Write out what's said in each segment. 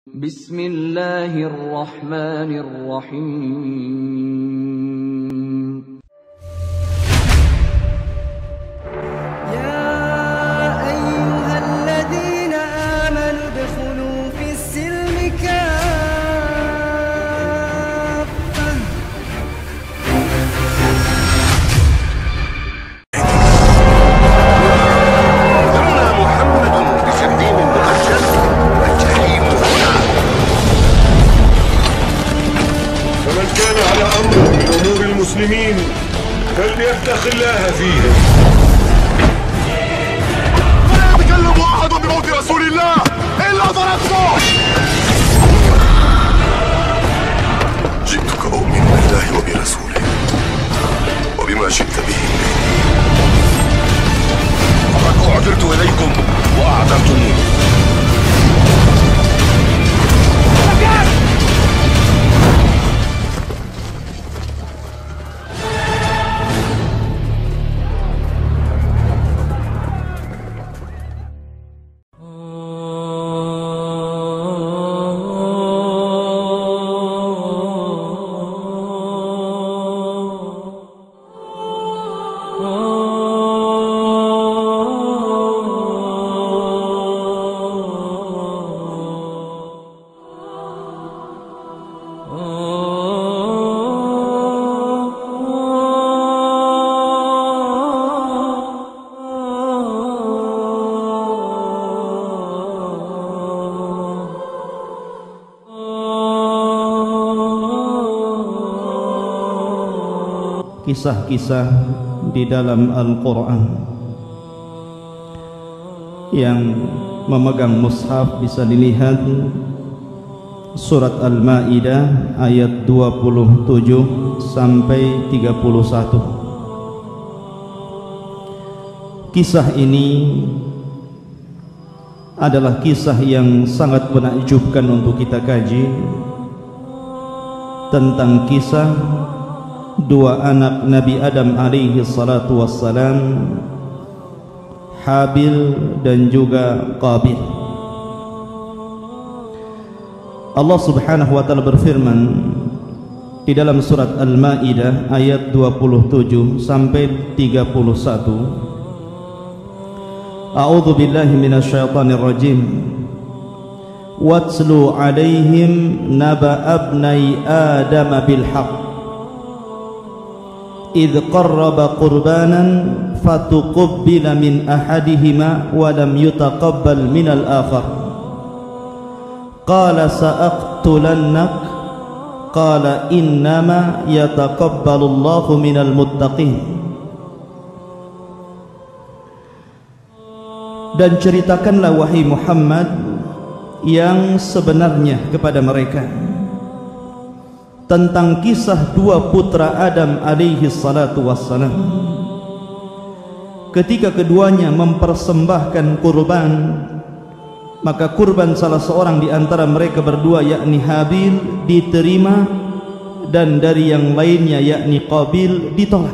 Bismillahirrahmanirrahim. Ya ayyuhalladzina amanu udkhulu fis-silmi kaffah. أما محمد بسبيل مؤجل الجحيم هنا. فمن كان على أمر من أمور المسلمين فليتق الله فيهم. لا يتكلم أحد بموت رسول الله إلا ضربته. جئتك أؤمن بالله وبرسوله وبما جئت به. فقد أعذرت إليكم وأعذرتموني. Kisah-kisah di dalam Al-Quran yang memegang mushaf bisa dilihat surat Al-Ma'idah ayat 27 sampai 31. Kisah ini adalah kisah yang sangat menakjubkan untuk kita kaji, tentang kisah dua anak Nabi Adam alaihi salatu wassalam, Habil dan juga Qabil. Allah subhanahu wa ta'ala berfirman di dalam surat Al-Ma'idah ayat 27 sampai 31. A'udzu billahi minasyaitonir rajim. Watslu alaihim naba abnai Adam bil haqq إذ قرب قربانا فتقبل من أحدهما ولم يتقبل من الآخر قال سأقتلنك قال إنما يتقبل الله من المتقين. Dan ceritakanlah wahai Muhammad yang sebenarnya kepada mereka tentang kisah dua putra Adam alaihi salatu wassalam, ketika keduanya mempersembahkan kurban, maka kurban salah seorang di antara mereka berdua yakni Habil diterima dan dari yang lainnya yakni Qabil ditolak.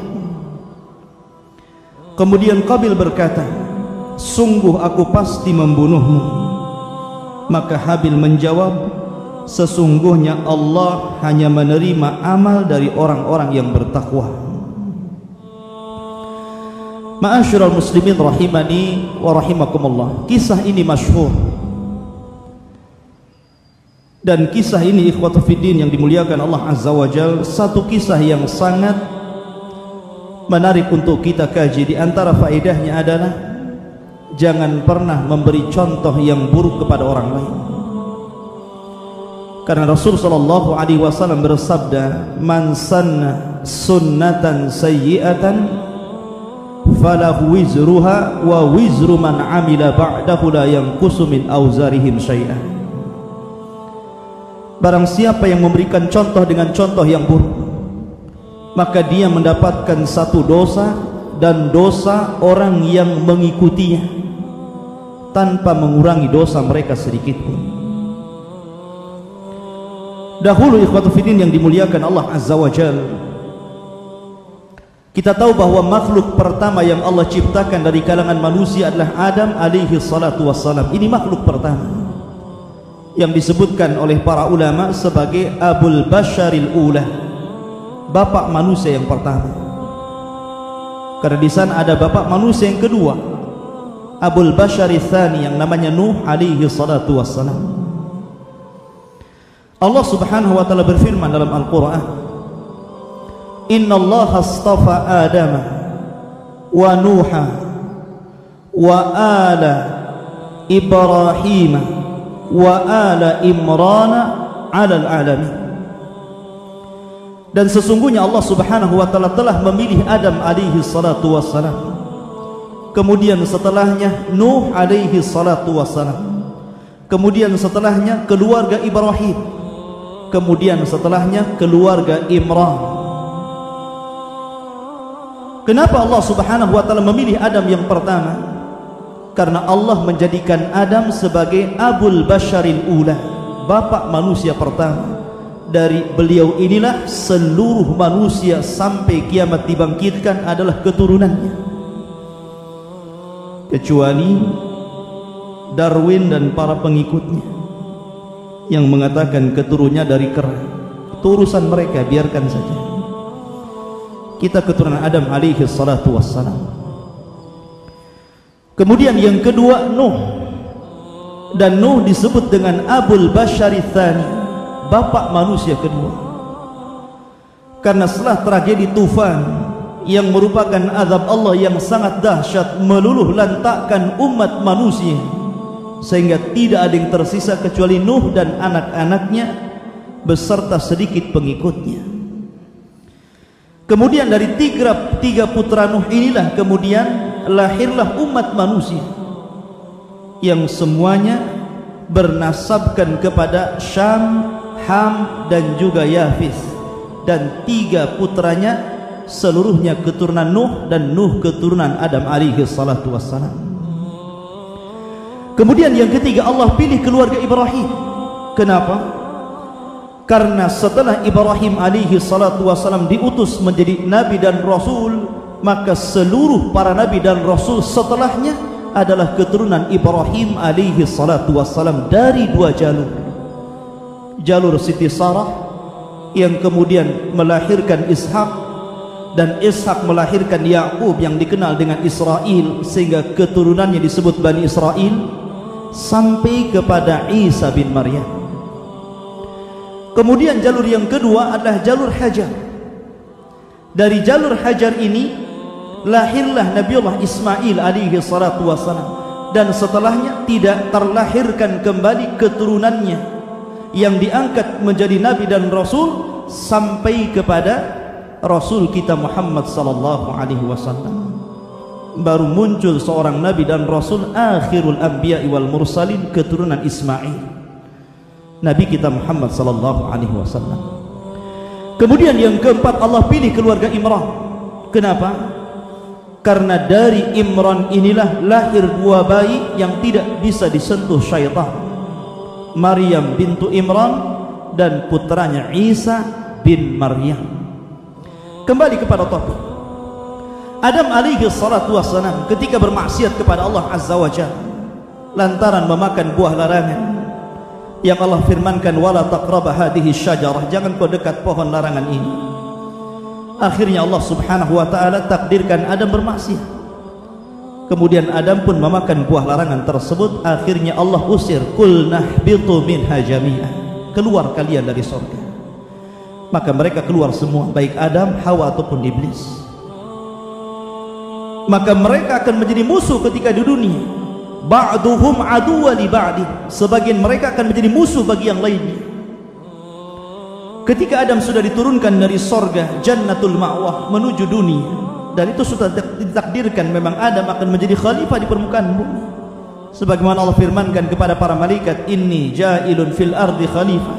Kemudian Qabil berkata, sungguh aku pasti membunuhmu. Maka Habil menjawab, sesungguhnya Allah hanya menerima amal dari orang-orang yang bertakwa. Ma'asyiral muslimin rahimani wa rahimakumullah. Kisah ini masyhur, dan kisah ini ikhwatu fiddin yang dimuliakan Allah azza wa jalla, satu kisah yang sangat menarik untuk kita kaji. Di antara faedahnya adalah jangan pernah memberi contoh yang buruk kepada orang lain. Karena Rasul sallallahu alaihi wasallam bersabda, "Man sanna sunnatan sayyi'atan falahu wizruha wa wizru man 'amila ba'dahu la yanqusu min auzarihim syai'an." Barang siapa yang memberikan contoh dengan contoh yang buruk, maka dia mendapatkan satu dosa dan dosa orang yang mengikutinya tanpa mengurangi dosa mereka sedikit pun. Dahulu ikhwatu fiddin yang dimuliakan Allah azza wa jalla, kita tahu bahwa makhluk pertama yang Allah ciptakan dari kalangan manusia adalah Adam alaihi salatu wassalam. Ini makhluk pertama. yang disebutkan oleh para ulama sebagai Abul Basharil Ula, bapak manusia yang pertama. Karena di sana ada bapak manusia yang kedua, Abul Basharil Tsani, yang namanya Nuh alaihi salatu wassalam. Allah Subhanahu wa taala berfirman dalam Al-Qur'an, "Innallaha astafa Adama wa Nuha wa ala Ibrahim wa ala Imran 'alal alamin." Dan sesungguhnya Allah Subhanahu wa taala telah memilih Adam alaihi salatu wassalam, kemudian setelahnya Nuh alaihi salatu wassalam, kemudian setelahnya keluarga Ibrahim, kemudian setelahnya keluarga Imran. Kenapa Allah Subhanahu wa taala memilih Adam yang pertama? Karena Allah menjadikan Adam sebagai Abul Basharil Ula, bapak manusia pertama. Dari beliau inilah seluruh manusia sampai kiamat dibangkitkan adalah keturunannya, kecuali Darwin dan para pengikutnya yang mengatakan keturunannya dari kera. Itu urusan mereka, biarkan saja. Kita keturunan Adam alaihi salatu wassalam. Kemudian yang kedua Nuh, dan Nuh disebut dengan Abul Basharil Tsani, bapak manusia kedua, karena setelah tragedi tufan yang merupakan azab Allah yang sangat dahsyat meluluh lantakkan umat manusia, sehingga tidak ada yang tersisa kecuali Nuh dan anak-anaknya beserta sedikit pengikutnya. Kemudian dari tiga putra Nuh inilah kemudian lahirlah umat manusia yang semuanya bernasabkan kepada Syam, Ham dan juga Yafis, dan tiga putranya seluruhnya keturunan Nuh, dan Nuh keturunan Adam alaihi salatu wassalam. Kemudian yang ketiga Allah pilih keluarga Ibrahim. Kenapa? Karena setelah Ibrahim alaihi salatu wassalam diutus menjadi nabi dan rasul, maka seluruh para nabi dan rasul setelahnya adalah keturunan Ibrahim alaihi salatu wassalam dari dua jalur. Jalur Siti Sarah yang kemudian melahirkan Ishak, dan Ishak melahirkan Yakub yang dikenal dengan Israel, sehingga keturunannya disebut Bani Israel, sampai kepada Isa bin Maryam. Kemudian jalur yang kedua adalah jalur Hajar. Dari jalur Hajar ini lahirlah Nabiullah Ismail alaihi salatu wassalam, dan setelahnya tidak terlahirkan kembali keturunannya yang diangkat menjadi nabi dan rasul sampai kepada Rasul kita Muhammad sallallahu alaihi wasallam. Baru muncul seorang nabi dan rasul, akhirul anbiya wal mursalin, keturunan Ismail, nabi kita Muhammad sallallahu alaihi wasallam. Kemudian yang keempat Allah pilih keluarga Imran. Kenapa? Karena dari Imran inilah lahir dua bayi yang tidak bisa disentuh syaitan, Maryam bintu Imran dan putranya Isa bin Maryam. Kembali kepada topik, Adam alaihi salatu wassalam ketika bermaksiat kepada Allah azza wa jalla lantaran memakan buah larangan yang Allah firmankan, wala taqraba hadhihi syajarah, jangan kau dekat pohon larangan ini. Akhirnya Allah subhanahu wa ta'ala takdirkan Adam bermaksiat. Kemudian Adam pun memakan buah larangan tersebut. Akhirnya Allah usir, qul nahbitu minha jami'an, keluar kalian dari surga. Maka mereka keluar semua, baik Adam, Hawa ataupun iblis. Maka mereka akan menjadi musuh ketika di dunia. Ba'duhum aduwwa li ba'di, sebagian mereka akan menjadi musuh bagi yang lainnya. Ketika Adam sudah diturunkan dari surga Jannatul Ma'wah menuju dunia, dan itu sudah ditakdirkan memang Adam akan menjadi khalifah di permukaan bumi, sebagaimana Allah firmankan kepada para malaikat, inni ja'ilun fil ardi khalifah,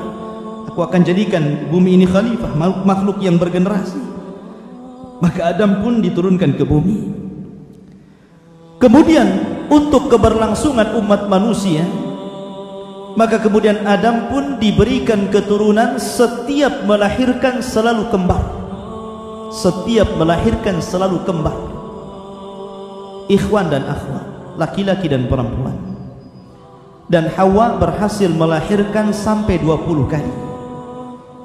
aku akan jadikan bumi ini khalifah, makhluk yang bergenerasi. Maka Adam pun diturunkan ke bumi. Kemudian untuk keberlangsungan umat manusia, maka kemudian Adam pun diberikan keturunan, setiap melahirkan selalu kembar. Setiap melahirkan selalu kembar, ikhwan dan akhwat, laki-laki dan perempuan. dan Hawa berhasil melahirkan sampai 20 kali,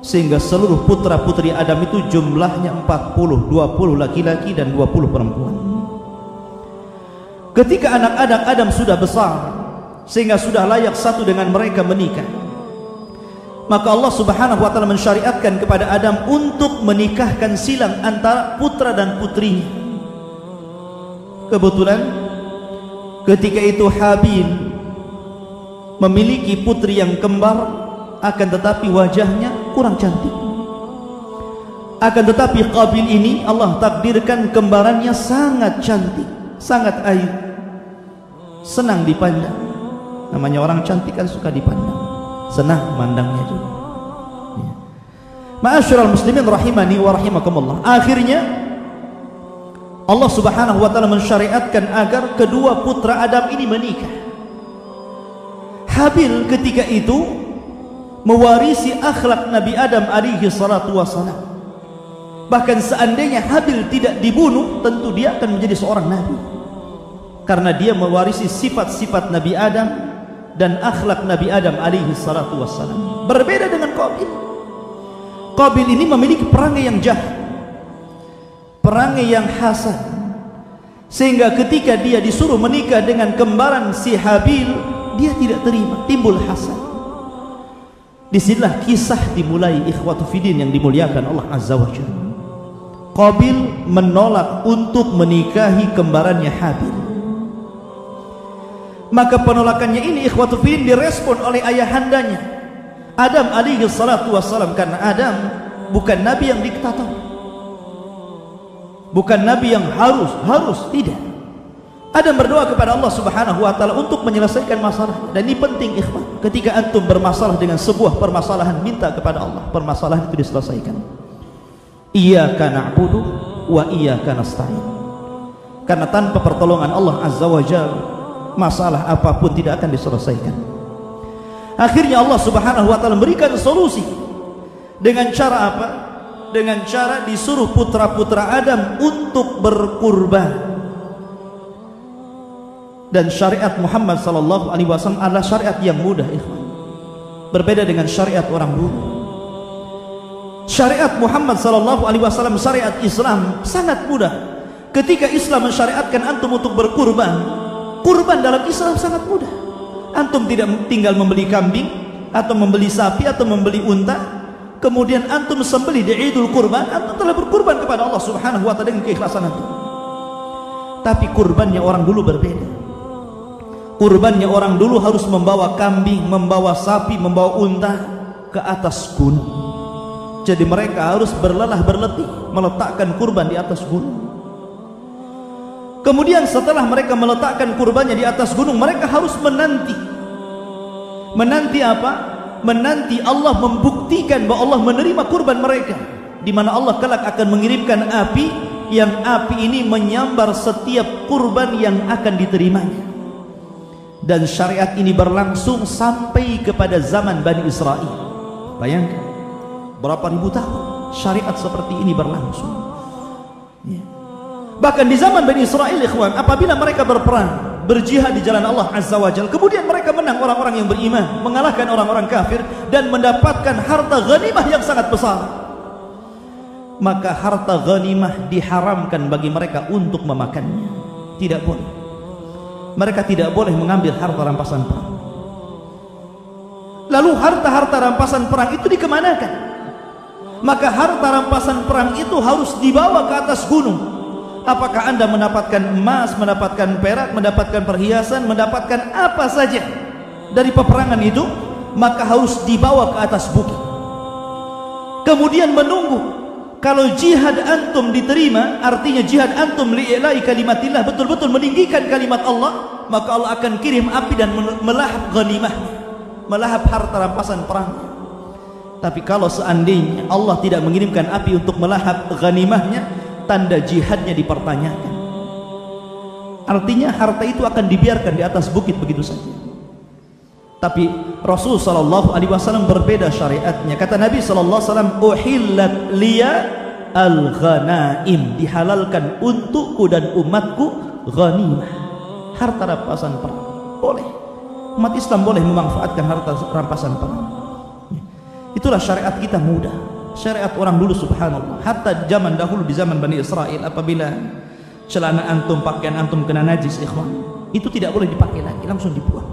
sehingga seluruh putra putri Adam itu jumlahnya 40, 20 laki-laki dan 20 perempuan. Ketika anak-anak Adam sudah besar sehingga sudah layak satu dengan mereka menikah, maka Allah Subhanahu wa taala mensyariatkan kepada Adam untuk menikahkan silang antara putra dan putrinya. Kebetulan ketika itu Habil memiliki putri yang kembar, akan tetapi wajahnya kurang cantik. Akan tetapi Qabil ini Allah takdirkan kembarannya sangat cantik, sangat ayu, senang dipandang. Namanya orang cantik kan suka dipandang, senang memandangnya juga. Ma'asyiral muslimin rahimani wa rahimakumullah. Akhirnya Allah Subhanahu wa taala mensyariatkan agar kedua putra Adam ini menikah. Habil ketika itu mewarisi akhlak Nabi Adam alaihi salatu wassalam. Bahkan seandainya Habil tidak dibunuh, tentu dia akan menjadi seorang nabi, karena dia mewarisi sifat-sifat Nabi Adam dan akhlak Nabi Adam alaihi salatu wassalam. Berbeda dengan Qabil. Qabil ini memiliki perangai yang jahat, perangai yang hasad, sehingga ketika dia disuruh menikah dengan kembaran si Habil, dia tidak terima, timbul hasad. Disinilah kisah dimulai, ikhwatu fiddin yang dimuliakan Allah Azza wa Jalla. Qabil menolak untuk menikahi kembarannya Habil. Maka penolakannya ini, ikhwatu fiddin, direspon oleh ayahandanya Adam alaihi salatu wassalam, karena Adam bukan nabi yang diktator, bukan nabi yang harus tidak. Adam berdoa kepada Allah Subhanahu wa taala untuk menyelesaikan masalah. Dan ini penting, ikhwan, ketika antum bermasalah dengan sebuah permasalahan, minta kepada Allah permasalahan itu diselesaikan. Iyyaka na'budu wa iyyaka nasta'in. Karena tanpa pertolongan Allah Azza wa Jalla, masalah apapun tidak akan diselesaikan. Akhirnya Allah Subhanahu wa taala memberikan solusi. Dengan cara apa? Dengan cara disuruh putra-putra Adam untuk berkurban. Dan syariat Muhammad sallallahu alaihi wasallam adalah syariat yang mudah, ikhwan. Berbeda dengan syariat orang dulu. Syariat Muhammad sallallahu alaihi wasallam, syariat Islam sangat mudah. Ketika Islam mensyariatkan antum untuk berkurban, kurban dalam Islam sangat mudah. Antum tidak tinggal membeli kambing atau membeli sapi atau membeli unta, kemudian antum sembelih di Idul Kurban, antum telah berkurban kepada Allah Subhanahu wa taala dengan keikhlasan antum. Tapi kurbannya orang dulu berbeda. Kurbannya orang dulu harus membawa kambing, membawa sapi, membawa unta ke atas gunung. Jadi mereka harus berlelah berletih meletakkan kurban di atas gunung. Kemudian setelah mereka meletakkan kurbannya di atas gunung, mereka harus menanti. Menanti apa? Menanti Allah membuktikan bahwa Allah menerima kurban mereka, di mana Allah kelak akan mengirimkan api, yang api ini menyambar setiap kurban yang akan diterimanya. Dan syariat ini berlangsung sampai kepada zaman Bani Israel. Bayangkan berapa ribu tahun syariat seperti ini berlangsung. Bahkan di zaman Bani Israel, ikhwan, apabila mereka berperang, berjihad di jalan Allah Azza wa Jalla, kemudian mereka menang orang-orang yang beriman, mengalahkan orang-orang kafir, dan mendapatkan harta ghanimah yang sangat besar, maka harta ghanimah diharamkan bagi mereka untuk memakannya. Tidak boleh. Mereka tidak boleh mengambil harta rampasan perang. Lalu harta-harta rampasan perang itu dikemanakan? Maka harta rampasan perang itu harus dibawa ke atas gunung. Apakah anda mendapatkan emas, mendapatkan perak, mendapatkan perhiasan, mendapatkan apa saja dari peperangan itu, maka harus dibawa ke atas bukit. Kemudian menunggu. Kalau jihad antum diterima, artinya jihad antum li'ilai kalimatillah, betul-betul meninggikan kalimat Allah, maka Allah akan kirim api dan melahap ghanimah, melahap harta rampasan perang. Tapi kalau seandainya Allah tidak mengirimkan api untuk melahap ghanimahnya, tanda jihadnya dipertanyakan. Artinya harta itu akan dibiarkan di atas bukit begitu saja. Tapi Rasul sallallahu alaihi wasallam berbeda syariatnya. Kata Nabi sallallahu alaihi wasallam, "Uhillat liya al-ghanaim." Dihalalkan untukku dan umatku ghanimah, harta rampasan perang. Boleh. Umat Islam boleh memanfaatkan harta rampasan perang. Itulah syariat kita mudah. Syariat orang dulu subhanallah. Hatta zaman dahulu di zaman Bani Israel, apabila celana antum, pakaian antum kena najis, ikhwan, itu tidak boleh dipakai lagi, langsung dibuang.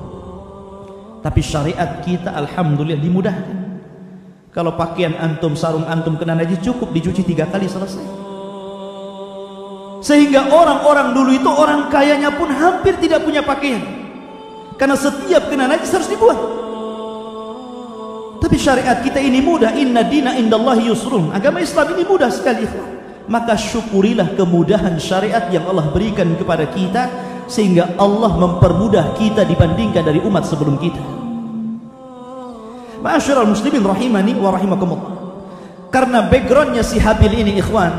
Tapi syariat kita alhamdulillah dimudahkan. Kalau pakaian antum, sarung antum kena najis, cukup dicuci 3 kali selesai. Sehingga orang-orang dulu itu, orang kayanya pun hampir tidak punya pakaian, karena setiap kena najis harus dibuang. Tapi syariat kita ini mudah. Inna dina indallahi yusrun. Agama Islam ini mudah sekali, ikhwan. Maka syukurilah kemudahan syariat yang Allah berikan kepada kita, sehingga Allah mempermudah kita dibandingkan dari umat sebelum kita. Ma'asyiral muslimin rahimani wa rahimakumullah. Karena backgroundnya si Habil ini, ikhwan,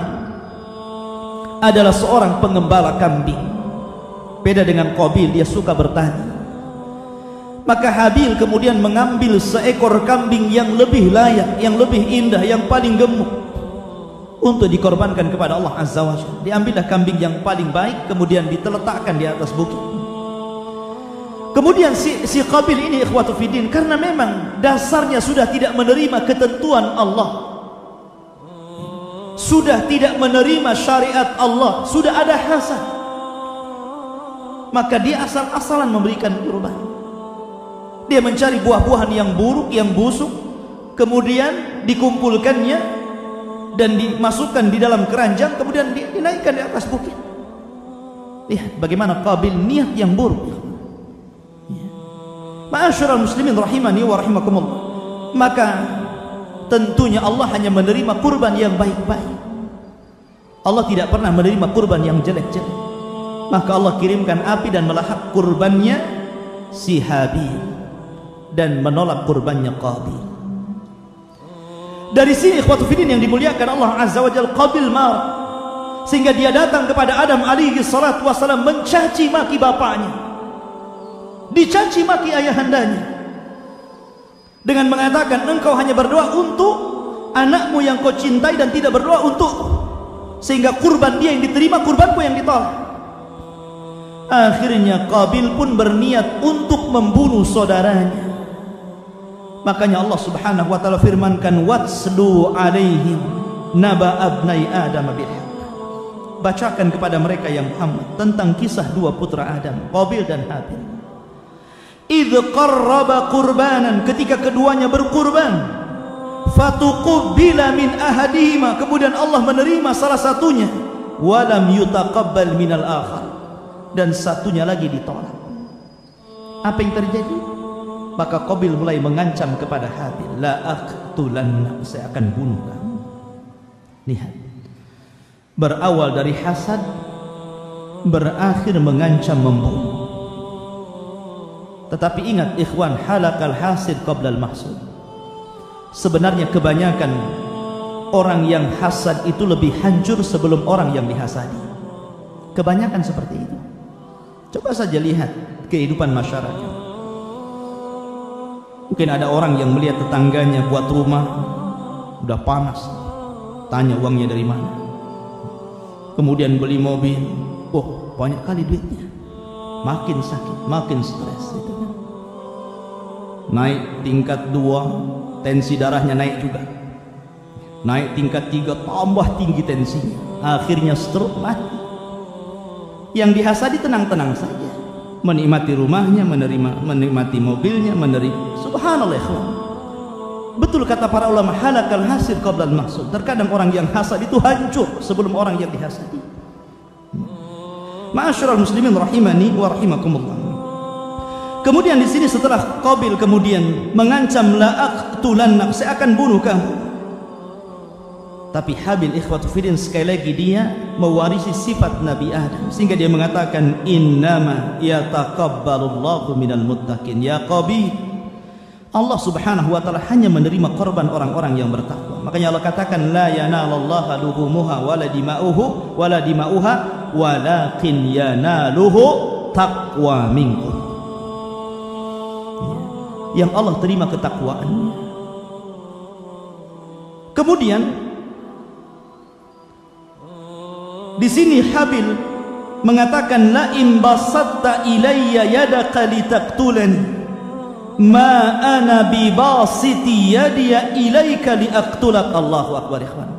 adalah seorang pengembala kambing. Beda dengan Qabil, dia suka bertani. Maka Habil kemudian mengambil seekor kambing yang lebih layak, yang lebih indah, yang paling gemuk, untuk dikorbankan kepada Allah Azza wa Jalla. Diambillah kambing yang paling baik, kemudian diteletakkan di atas bukit. Kemudian si Qabil ini, ikhwatu fiddin, karena memang dasarnya sudah tidak menerima ketentuan Allah, sudah tidak menerima syariat Allah, sudah ada hasad, maka dia asal-asalan memberikan kurban. Dia mencari buah-buahan yang buruk, yang busuk, kemudian dikumpulkannya dan dimasukkan di dalam keranjang, kemudian dinaikkan di atas bukit. Lihat bagaimana Qabil niat yang buruk. Ma'asyiral muslimin rahimani wa rahimakumullah. Maka tentunya Allah hanya menerima kurban yang baik-baik. Allah tidak pernah menerima kurban yang jelek-jelek. Maka Allah kirimkan api dan melahap kurbannya si Habil dan menolak kurbannya Qabil. Dari sini ikhwatu fiddin yang dimuliakan Allah Azza wa Jalla, Qabil marah sehingga dia datang kepada Adam alaihi salatu wasalam, mencaci maki bapaknya, dicaci maki ayahandanya, dengan mengatakan, engkau hanya berdoa untuk anakmu yang kau cintai dan tidak berdoa untukku, sehingga kurban dia yang diterima, kurbanku yang ditolak. Akhirnya Qabil pun berniat untuk membunuh saudaranya. Makanya Allah subhanahu wa ta'ala firmankan, watslu alaihim naba abnai Adam bil haqq. Bacakan kepada mereka yang Muhammad tentang kisah dua putra Adam, Qabil dan Habil. Idh qarraba qurbanan, ketika keduanya berkurban, fatuqubbila min ahadihima, kemudian Allah menerima salah satunya, walam yutaqabbal minal akhar, dan satunya lagi ditolak. Apa yang terjadi? Maka Qabil mulai mengancam kepada Habil, la aqtulanna, saya akan bunuh kamu. Lihat, berawal dari hasad, berakhir mengancam membunuh. Tetapi ingat ikhwan, halakal hasid qabla al-mahsud. Sebenarnya kebanyakan orang yang hasad itu lebih hancur sebelum orang yang dihasadi. Kebanyakan seperti itu. Coba saja lihat kehidupan masyarakat. Mungkin ada orang yang melihat tetangganya buat rumah udah panas, tanya uangnya dari mana. Kemudian beli mobil, oh banyak kali duitnya. Makin sakit, makin stres. Naik tingkat 2, tensi darahnya naik juga. Naik tingkat 3, tambah tinggi tensinya. Akhirnya stroke, mati. Yang dihasadi tenang-tenang saja, menikmati rumahnya, menikmati mobilnya, subhanallah ikhwan. Betul kata para ulama, halakal hasid qabla al-mahsud. Terkadang orang yang hasad itu hancur sebelum orang yang dihasadi. Ma'asyiral muslimin rahimani wa rahimakumullah. Kemudian di sini setelah Qabil kemudian mengancam, la aqtulannak, saya akan bunuh kamu. Tapi Habil ikhwatu fiddin sekali lagi dia mewarisi sifat Nabi Adam, sehingga dia mengatakan, innama yataqabbalullahu minal muttaqin. Ya Qabil, Allah subhanahu wa ta'ala hanya menerima korban orang-orang yang bertakwa. Makanya Allah katakan, la yanalallaha luhumuha wala dima'uhu wala dima'uha walakin yanaluhu taqwa minkum. Yang Allah terima ketakwaannya. Kemudian di sini Habil mengatakan, la in basatta ilayya yadaka litaqtulani, ma ana bibasiti yadiya ilaika liaqtulak. Allahu akbar ikhwan.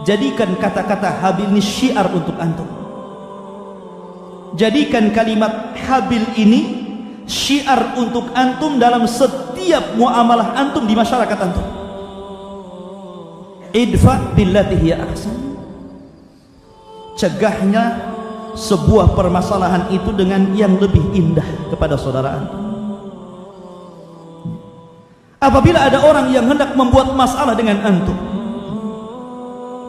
Jadikan kata-kata Habil ini syiar untuk antum. Jadikan kalimat Habil ini syiar untuk antum dalam setiap muamalah antum di masyarakat antum. Idfa billati hiya ahsan. Cegahnya sebuah permasalahan itu dengan yang lebih indah kepada saudara antum. Apabila ada orang yang hendak membuat masalah dengan antum,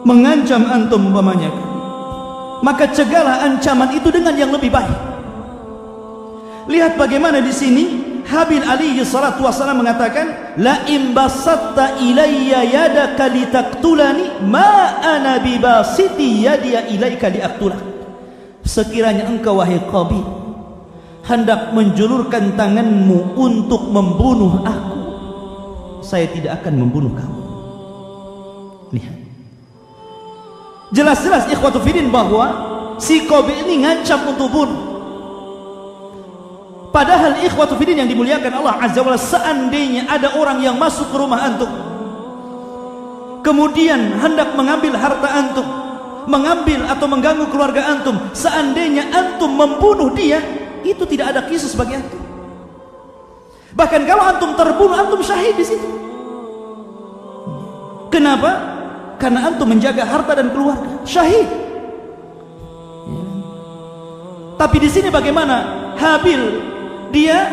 mengancam antum umpamanya, maka cegahlah ancaman itu dengan yang lebih baik. Lihat bagaimana di sini Habil alaihi salatu wasallam mengatakan, la in basatta ilayya yadaka litaqtulani ma ana bibasiti yadiya ilaika liaqtulak. Sekiranya engkau wahai Qabil hendak menjulurkan tanganmu untuk membunuh aku, saya tidak akan membunuh kamu. Lihat, jelas-jelas ikhwatu fiddin bahwa si Qabil ini ngancam untuk bunuh. Padahal ikhwatu fiddin yang dimuliakan Allah Azza wa Jalla, seandainya ada orang yang masuk ke rumah antum kemudian hendak mengambil harta antum, mengambil atau mengganggu keluarga antum, seandainya antum membunuh dia, itu tidak ada kisus bagi antum. Bahkan kalau antum terbunuh, antum syahid di situ. Kenapa? Karena antum menjaga harta dan keluarga, syahid. Tapi di sini bagaimana? Habil dia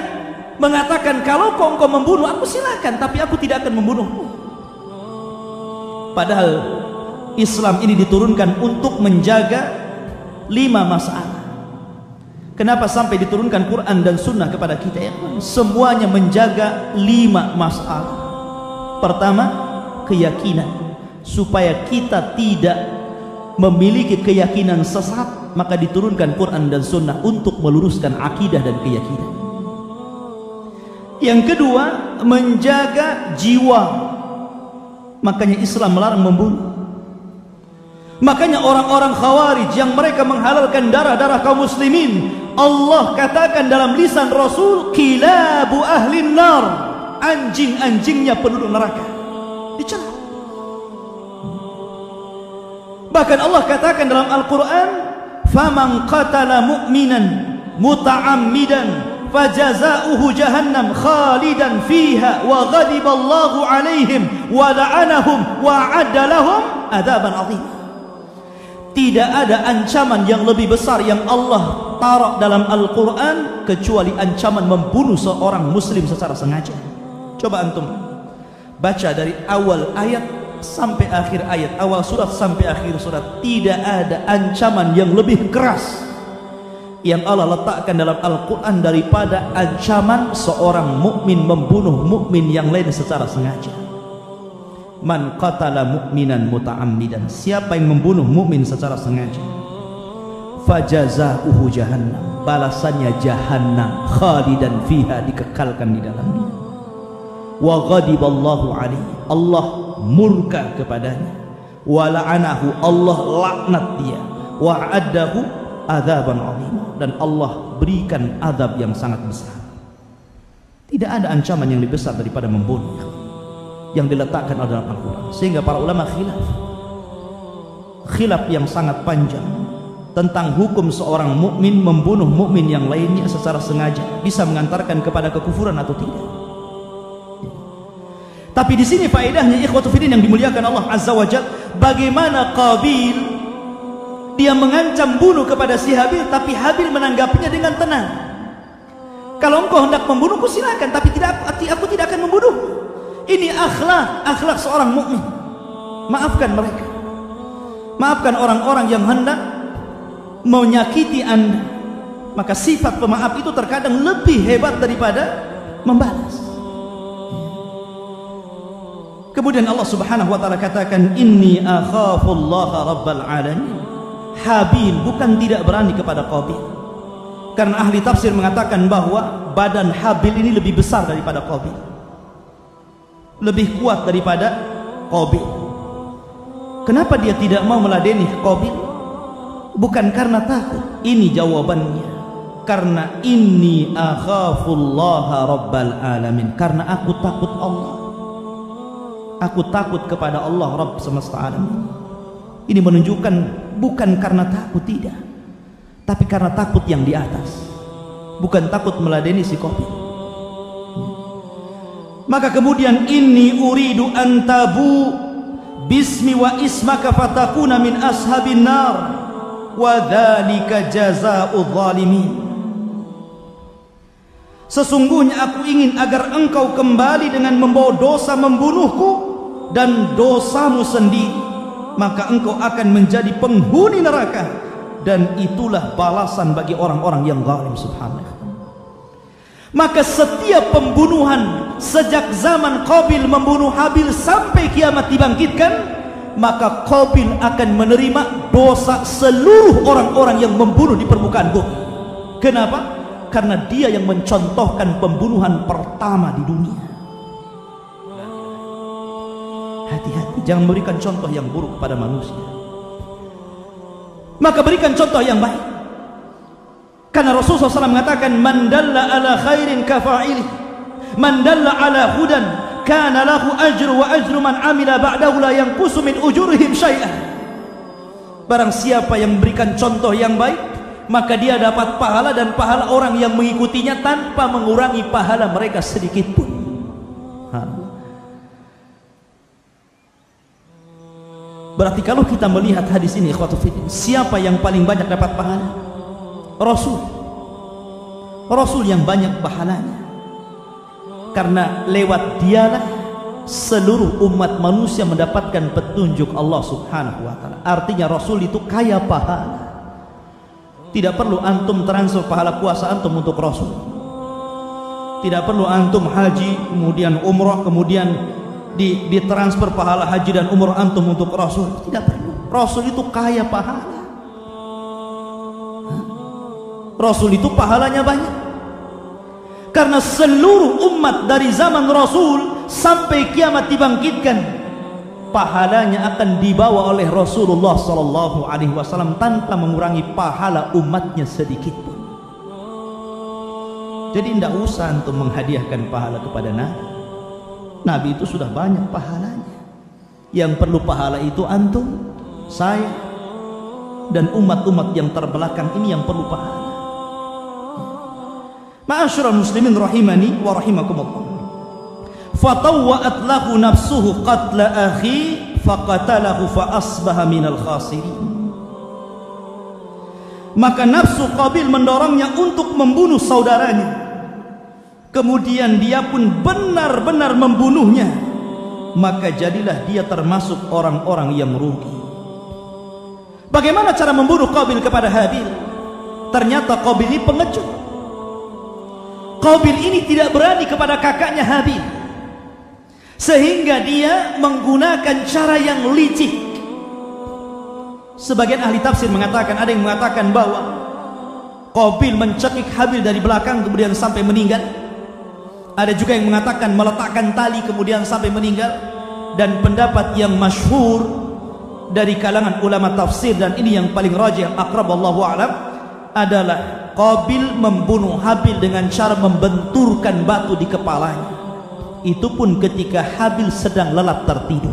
mengatakan, kalau engkau membunuh aku silakan, tapi aku tidak akan membunuhmu. Padahal Islam ini diturunkan untuk menjaga 5 masalah. Kenapa sampai diturunkan Quran dan Sunnah kepada kita ya? Semuanya menjaga 5 masalah. Pertama, keyakinan, supaya kita tidak memiliki keyakinan sesat, maka diturunkan Quran dan Sunnah untuk meluruskan akidah dan keyakinan. Yang kedua, menjaga jiwa, makanya Islam melarang membunuh. Makanya orang-orang Khawarij yang mereka menghalalkan darah-darah kaum muslimin, Allah katakan dalam lisan Rasul, kilabu ahlin nar, anjing-anjingnya penduduk neraka, dicela. Bahkan Allah katakan dalam Al-Quran, faman qatala mu'minan muta'ammidan fajaza'uhu jahannam khalidan fiha wa ghadiballahu alaihim wa la'anahum wa a'adda lahum adzaban 'adzim. Tidak ada ancaman yang lebih besar yang Allah taruh dalam Al-Quran kecuali ancaman membunuh seorang muslim secara sengaja. Coba antum baca dari awal ayat sampai akhir ayat, awal surat sampai akhir surat, tidak ada ancaman yang lebih keras yang Allah letakkan dalam Al-Quran daripada ancaman seorang mukmin membunuh mukmin yang lain secara sengaja. Man qatala mu'minan muta'ammidan, siapa yang membunuh mukmin secara sengaja, fajaza'uhu jahannam, balasannya jahannam, khalidan fiha, dikekalkan di dalamnya. Wa ghadiballahu alaihi, Allah murka kepadanya. Wa la'anahu, Allah laknat dia. Wa a'addahu adzaban 'adzim, dan Allah berikan azab yang sangat besar. Tidak ada ancaman yang lebih besar daripada membunuh yang diletakkan dalam Al-Quran. Sehingga para ulama khilaf yang sangat panjang tentang hukum seorang mukmin membunuh mukmin yang lainnya secara sengaja, bisa mengantarkan kepada kekufuran atau tidak. Tapi di sini faedahnya ikhwatu fiddin yang dimuliakan Allah Azza wa Jalla, bagaimana Qabil dia mengancam bunuh kepada si Habil, tapi Habil menanggapinya dengan tenang. Kalau engkau hendak membunuhku silakan, tapi aku tidak akan membunuh. Ini akhlak seorang mukmin. Maafkan mereka. Maafkan orang-orang yang hendak menyakiti Anda. Maka sifat pemaaf itu terkadang lebih hebat daripada membalas. Kemudian Allah Subhanahu wa taala katakan, inni akhafullaha rabbal alamin. Habil bukan tidak berani kepada Qabil, karena ahli tafsir mengatakan bahwa badan Habil ini lebih besar daripada Qabil, lebih kuat daripada Qabil. Kenapa dia tidak mau meladeni Qabil? Bukan karena takut. Ini jawabannya. Karena inni akhafullaha rabbal alamin, karena aku takut Allah. Aku takut kepada Allah Rabb semesta alam. Ini menunjukkan bukan karena takut, tidak, tapi karena takut yang di atas, bukan takut meladeni si Qabil. Maka kemudian inni uridu antabu bismi wa ismaka fatakuna min ashabin nar wa dzalika jazaa'udz zalimin. Sesungguhnya aku ingin agar engkau kembali dengan membawa dosa membunuhku dan dosamu sendiri, maka engkau akan menjadi penghuni neraka, dan itulah balasan bagi orang-orang yang zalim. Subhanallah. Maka setiap pembunuhan sejak zaman Qabil membunuh Habil sampai kiamat dibangkitkan, maka Qabil akan menerima dosa seluruh orang-orang yang membunuh di permukaan bumi. Kenapa? Karena dia yang mencontohkan pembunuhan pertama di dunia. Hati-hati, jangan berikan contoh yang buruk kepada manusia, maka berikan contoh yang baik. Karena Rasulullah SAW mengatakan, man dalla ala khairin kafa'ili, man dalla ala hudan kana lahu ajru wa ajru man amila ba'dahu la yanqusu min ujurihim syai'ah. Barang siapa yang memberikan contoh yang baik, maka dia dapat pahala dan pahala orang yang mengikutinya tanpa mengurangi pahala mereka sedikit pun. Berarti kalau kita melihat hadis ini, ikhwatul fiddin, siapa yang paling banyak dapat pahala? Rasul. Rasul yang banyak pahalanya, karena lewat dialah seluruh umat manusia mendapatkan petunjuk Allah Subhanahu wa ta'ala. Artinya Rasul itu kaya pahala. Tidak perlu antum transfer pahala puasa antum untuk Rasul. Tidak perlu antum haji kemudian umrah kemudian ditransfer pahala haji dan umrah antum untuk Rasul. Tidak perlu. Rasul itu kaya pahala. Rasul itu pahalanya banyak, karena seluruh umat dari zaman Rasul sampai kiamat dibangkitkan, pahalanya akan dibawa oleh Rasulullah SAW tanpa mengurangi pahala umatnya sedikit pun. Jadi tidak usah untuk menghadiahkan pahala kepada Nabi. Nabi itu sudah banyak pahalanya. Yang perlu pahala itu antum, saya, dan umat-umat yang terbelakang ini yang perlu pahala. Ma'asyiral muslimin rahimani wa rahimakumullah. Fatawwa'at lahu nafsuhu qatla akhi faqatalahu fa asbaha minal khasirin. Maka nafsu Qabil mendorongnya untuk membunuh saudaranya, kemudian dia pun benar-benar membunuhnya, maka jadilah dia termasuk orang-orang yang rugi. Bagaimana cara membunuh Qabil kepada Habil? Ternyata Qabil ini pengecut. Qabil ini tidak berani kepada kakaknya Habil, sehingga dia menggunakan cara yang licik. Sebagian ahli tafsir mengatakan, ada yang mengatakan bahwa Qabil mencekik Habil dari belakang kemudian sampai meninggal. Ada juga yang mengatakan meletakkan tali kemudian sampai meninggal. Dan pendapat yang masyhur dari kalangan ulama tafsir, dan ini yang paling rajih, aqrab Allahu a'lam, adalah Qabil membunuh Habil dengan cara membenturkan batu di kepalanya. Itu pun ketika Habil sedang lelap tertidur.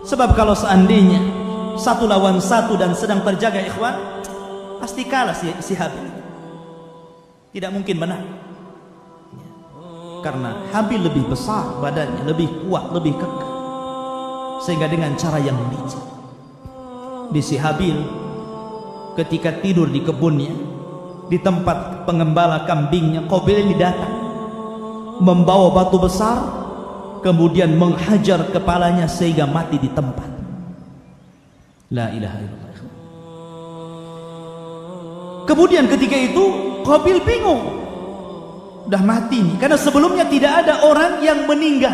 Sebab kalau seandainya satu lawan satu dan sedang terjaga, ikhwan, pasti kalah si Habil. Tidak mungkin menang, karena Habil lebih besar badannya, lebih kuat, lebih kekeh. Sehingga dengan cara yang licik, di si Habil ketika tidur di kebunnya, di tempat pengembala kambingnya, Qabil ini datang membawa batu besar, kemudian menghajar kepalanya sehingga mati di tempat. La ilaha illallah. Kemudian ketika itu Qabil bingung, udah mati nih, karena sebelumnya tidak ada orang yang meninggal,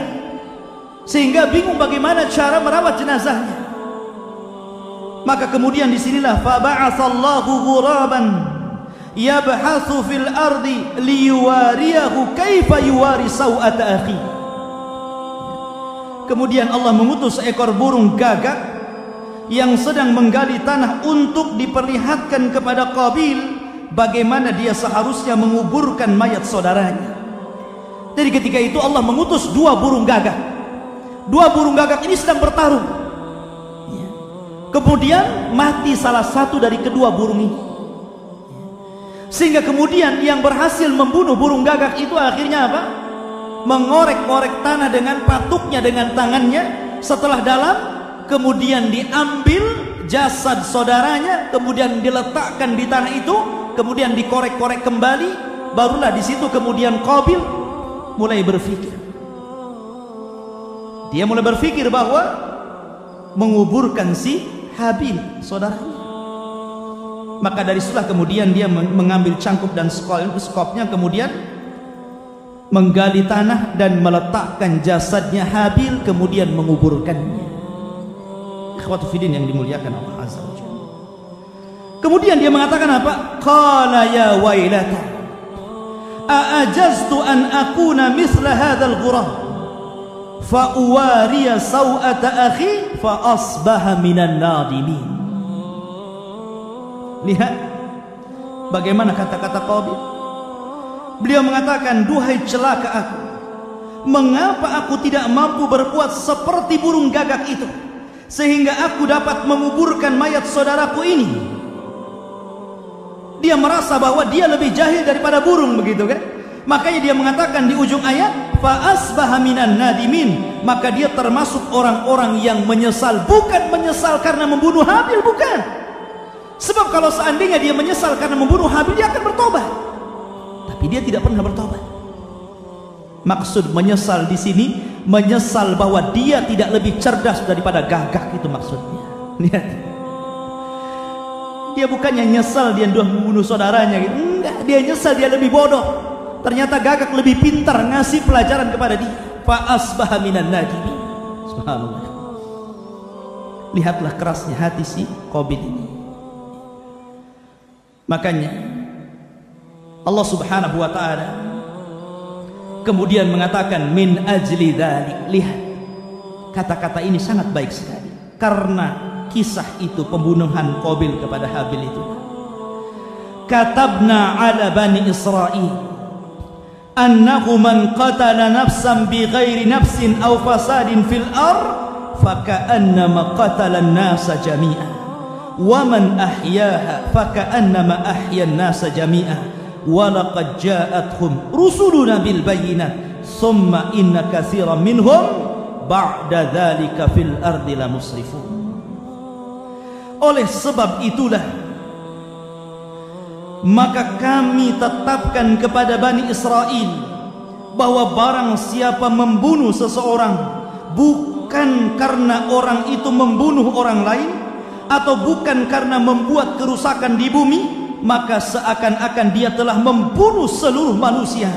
sehingga bingung bagaimana cara merawat jenazahnya. Maka kemudian disinilah faba'atsallahu ghuraban yabhatsu fil ardi liyuwariyahu kaifa yuwari sau'ata akhi. Kemudian Allah mengutus seekor burung gagak yang sedang menggali tanah untuk diperlihatkan kepada Qabil bagaimana dia seharusnya menguburkan mayat saudaranya. Jadi ketika itu Allah mengutus 2 burung gagak. 2 burung gagak ini sedang bertarung. Kemudian mati salah satu dari kedua burung ini. Sehingga kemudian yang berhasil membunuh burung gagak itu akhirnya apa? Mengorek-ngorek tanah dengan patuknya dengan tangannya. Setelah dalam, kemudian diambil jasad saudaranya, kemudian diletakkan di tanah itu, kemudian dikorek-korek kembali. Barulah di situ kemudian Qabil mulai berpikir. Dia mulai berpikir bahwa menguburkan si Habil saudaranya. Maka dari situlah kemudian dia mengambil cangkuk dan skopnya, kemudian menggali tanah dan meletakkan jasadnya Habil, kemudian menguburkannya. Ikhwatu fiddin yang dimuliakan Allah Azza wa Jalla. Kemudian dia mengatakan apa? Qala ya wailata a'ajaztu an akuna mithla hadzal ghurab fa uwariya sawata akhi fa asbaha minan nadimin. Lihat bagaimana kata-kata Qabil. Beliau mengatakan, duhai celaka aku, mengapa aku tidak mampu berbuat seperti burung gagak itu sehingga aku dapat menguburkan mayat saudaraku ini. Dia merasa bahwa dia lebih jahil daripada burung, begitu kan? Makanya dia mengatakan di ujung ayat, fa asbaha minan nadimin, maka dia termasuk orang-orang yang menyesal. Bukan menyesal karena membunuh Habil, bukan. Sebab kalau seandainya dia menyesal karena membunuh Habil, dia akan bertobat. Tapi dia tidak pernah bertobat. Maksud menyesal di sini, menyesal bahwa dia tidak lebih cerdas daripada gagak, itu maksudnya. Lihat. Dia bukannya nyesal dia sudah membunuh saudaranya gitu. Enggak, dia nyesal dia lebih bodoh. Ternyata gagak lebih pintar ngasih pelajaran kepada dia. Fa asbaha minan nadimin. Subhanallah. Lihatlah kerasnya hati si Qabil ini. Makanya Allah Subhanahu wa ta'ala kemudian mengatakan min ajli dzalik. Lihat, kata-kata ini sangat baik sekali. Karena kisah itu, pembunuhan Qabil kepada Habil itu, katabna ala bani Israil annahu man qatala nafsan bighairi nafsin aw fasadin fil ard faka'annama qatala an-nasa jami'an wa man ahyaha faka'annama ahya an-nasa jami'an wa laqad ja'atuhum rusuluna bil bayyinat thumma inna katsiran minhum ba'da dzalika fil ardi la musrifun. Oleh sebab itulah maka kami tetapkan kepada Bani Israel bahwa barang siapa membunuh seseorang bukan karena orang itu membunuh orang lain atau bukan karena membuat kerusakan di bumi, maka seakan-akan dia telah membunuh seluruh manusia.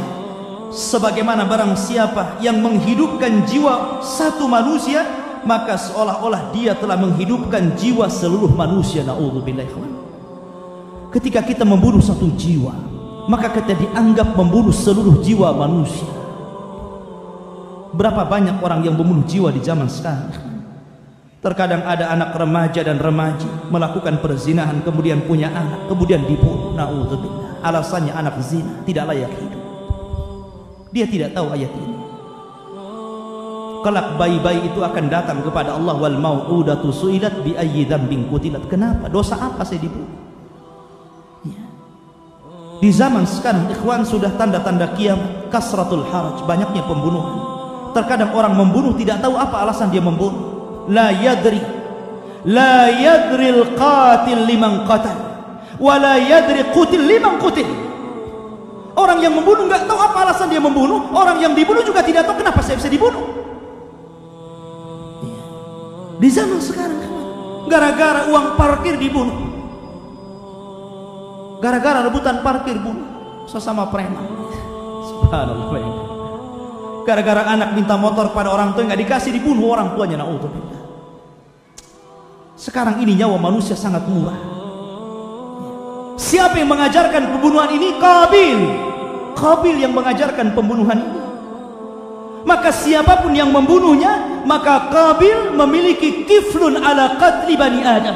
Sebagaimana barang siapa yang menghidupkan jiwa satu manusia, maka seolah-olah dia telah menghidupkan jiwa seluruh manusia. Na'udzubillah. Ketika kita membunuh satu jiwa, maka kita dianggap membunuh seluruh jiwa manusia. Berapa banyak orang yang membunuh jiwa di zaman sekarang? Terkadang ada anak remaja dan remaji melakukan perzinahan, kemudian punya anak, kemudian dibunuh. Na'udzubillah. Alasannya anak zina tidak layak hidup. Dia tidak tahu ayat ini. Kelak bayi-bayi itu akan datang kepada Allah, wal mau'udatu su'ilat bi ayyi dzambin qutilat. Kenapa? Dosa apa saya dibunuh? Ya. Di zaman sekarang ikhwan sudah tanda-tanda kiamat, kasratul haraj, banyaknya pembunuhan. Terkadang orang membunuh tidak tahu apa alasan dia membunuh. La yadri al-qatil liman qatal wa la yadri qutil liman qutil. Orang yang membunuh enggak tahu apa alasan dia membunuh, orang yang dibunuh juga tidak tahu kenapa saya bisa dibunuh. Di zaman sekarang gara-gara uang parkir dibunuh, gara-gara rebutan parkir bunuh sesama preman. Subhanallah. Gara-gara anak minta motor pada orang tua nggak dikasih, dibunuh orang tuanya. Na'udzubillah. Sekarang ini nyawa manusia sangat murah. Siapa yang mengajarkan pembunuhan ini? Qabil yang mengajarkan pembunuhan ini. Maka siapapun yang membunuhnya, maka Qabil memiliki kiflun ala qatli bani Adam.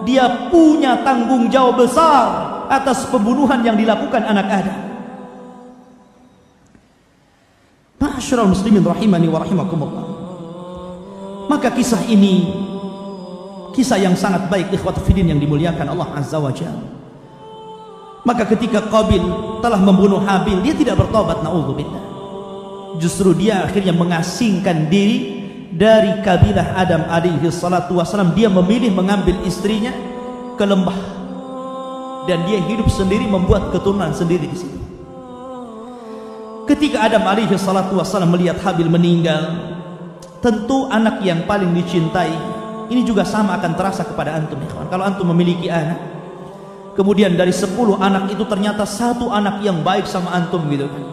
Dia punya tanggung jawab besar atas pembunuhan yang dilakukan anak Adam. Ma'asyiral muslimin rahimani wa rahimakumullah. Maka kisah ini kisah yang sangat baik ikhwatul fiddin yang dimuliakan Allah Azza wa Jalla. Maka ketika Qabil telah membunuh Habil, dia tidak bertobat, naudzubillah. Justru dia akhirnya mengasingkan diri dari kabilah Adam alaihi salatu wasalam. Dia memilih mengambil istrinya ke lembah dan dia hidup sendiri, membuat keturunan sendiri di situ. Ketika Adam alaihi salatu wasalam melihat Habil meninggal, tentu anak yang paling dicintai ini juga sama akan terasa kepada antum, ikhwan. Kalau antum memiliki anak, kemudian dari 10 anak itu ternyata 1 anak yang baik sama antum gitu kan,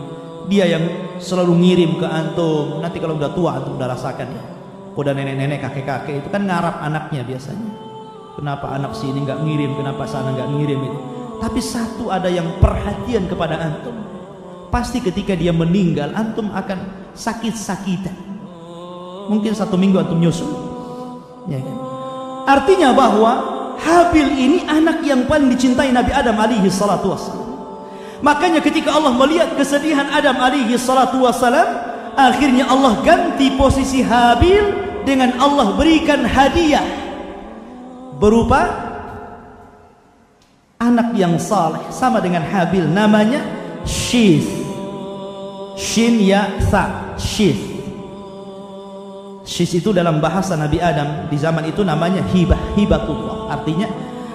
dia yang selalu ngirim ke antum. Nanti kalau udah tua antum udah rasakan ya, udah nenek-nenek, kakek-kakek itu kan ngarap anaknya biasanya. Kenapa anak sini nggak ngirim, kenapa sana nggak ngirim itu. Tapi satu ada yang perhatian kepada antum. Pasti ketika dia meninggal antum akan sakit-sakitan. Mungkin 1 minggu antum nyusul, ya kan? Artinya bahwa Habil ini anak yang paling dicintai Nabi Adam alaihi salatu wassalam. Makanya ketika Allah melihat kesedihan Adam alaihi salatu wassalam, akhirnya Allah ganti posisi Habil dengan Allah berikan hadiah berupa anak yang saleh sama dengan Habil, namanya Syith. Shin ya tha, Syith. Syith itu dalam bahasa Nabi Adam di zaman itu namanya hibah, hibatullah, artinya